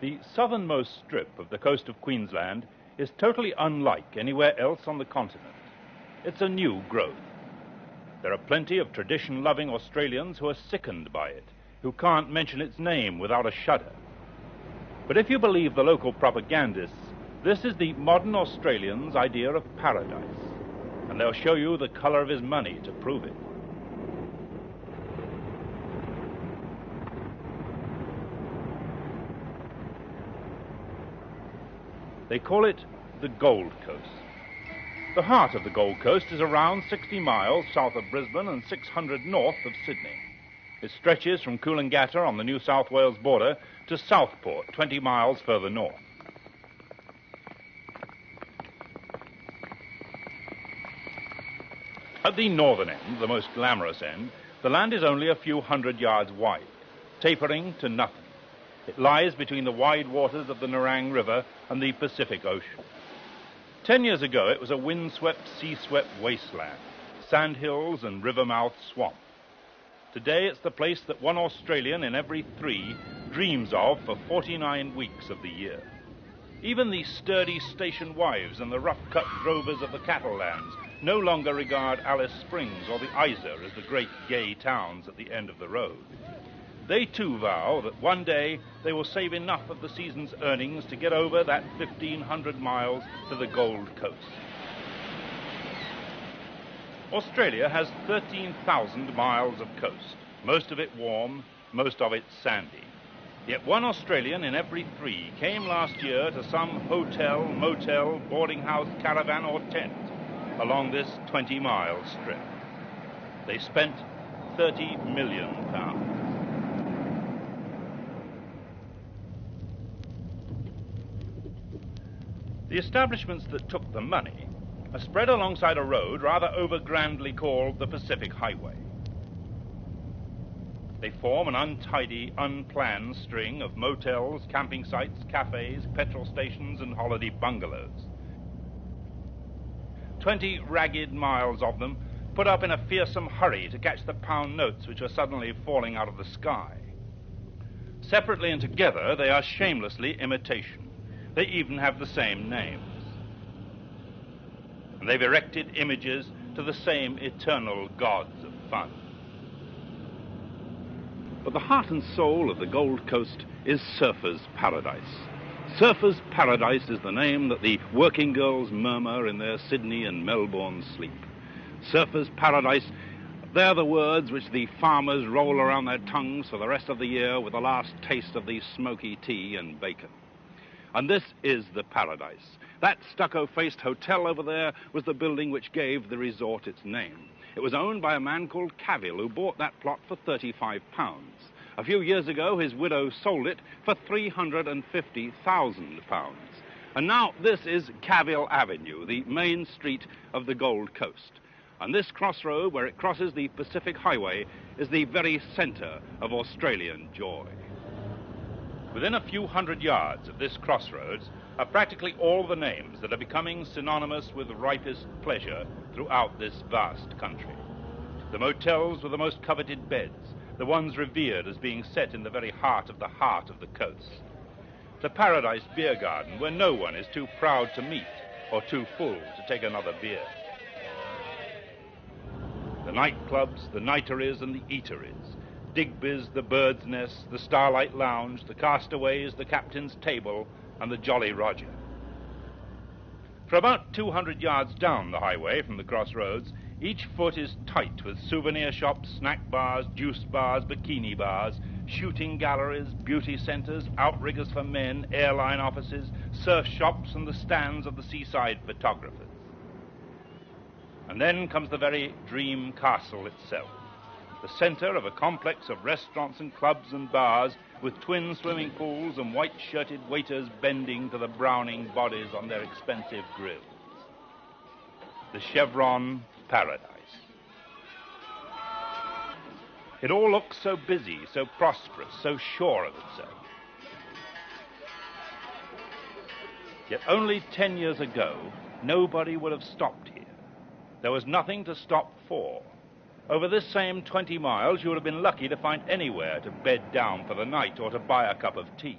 The southernmost strip of the coast of Queensland is totally unlike anywhere else on the continent. It's a new growth. There are plenty of tradition-loving Australians who are sickened by it, who can't mention its name without a shudder. But if you believe the local propagandists, this is the modern Australian's idea of paradise, and they'll show you the colour of his money to prove it. They call it the Gold Coast. The heart of the Gold Coast is around 60 miles south of Brisbane and 600 north of Sydney. It stretches from Coolangatta on the New South Wales border to Southport, 20 miles further north. At the northern end, the most glamorous end, the land is only a few hundred yards wide, tapering to nothing. It lies between the wide waters of the Nerang River and the Pacific Ocean. 10 years ago, it was a wind-swept, sea-swept wasteland, sandhills and river-mouth swamp. Today, it's the place that one Australian in every 3 dreams of for 49 weeks of the year. Even the sturdy station wives and the rough-cut drovers of the cattle lands no longer regard Alice Springs or the Isa as the great gay towns at the end of the road. They too vow that one day they will save enough of the season's earnings to get over that 1,500 miles to the Gold Coast. Australia has 13,000 miles of coast, most of it warm, most of it sandy. Yet one Australian in every 3 came last year to some hotel, motel, boarding house, caravan or tent along this 20-mile strip. They spent £30 million. The establishments that took the money are spread alongside a road rather overgrandly called the Pacific Highway. They form an untidy, unplanned string of motels, camping sites, cafes, petrol stations and holiday bungalows. 20 ragged miles of them put up in a fearsome hurry to catch the pound notes which are suddenly falling out of the sky. Separately and together, they are shamelessly imitation. They even have the same names. And they've erected images to the same eternal gods of fun. But the heart and soul of the Gold Coast is Surfers' Paradise. Surfers' Paradise is the name that the working girls murmur in their Sydney and Melbourne sleep. Surfers' Paradise, they're the words which the farmers roll around their tongues for the rest of the year with the last taste of the smoky tea and bacon. And this is the Paradise. That stucco-faced hotel over there was the building which gave the resort its name. It was owned by a man called Cavill, who bought that plot for £35. A few years ago, his widow sold it for £350,000. And now this is Cavill Avenue, the main street of the Gold Coast. And this crossroad, where it crosses the Pacific Highway, is the very centre of Australian joy. Within a few hundred yards of this crossroads are practically all the names that are becoming synonymous with ripest pleasure throughout this vast country. The motels with the most coveted beds, the ones revered as being set in the very heart of the coast. The Paradise Beer Garden, where no one is too proud to meet or too full to take another beer. The nightclubs, the nighteries and the eateries. Digby's, the Bird's Nest, the Starlight Lounge, the Castaways, the Captain's Table, and the Jolly Roger. For about 200 yards down the highway from the crossroads, each foot is tight with souvenir shops, snack bars, juice bars, bikini bars, shooting galleries, beauty centres, outriggers for men, airline offices, surf shops, and the stands of the seaside photographers. And then comes the very dream castle itself, the centre of a complex of restaurants and clubs and bars with twin swimming pools and white-shirted waiters bending to the browning bodies on their expensive grills. The Chevron Paradise. It all looks so busy, so prosperous, so sure of itself. Yet only 10 years ago, nobody would have stopped here. There was nothing to stop for. Over this same 20 miles, you would have been lucky to find anywhere to bed down for the night or to buy a cup of tea.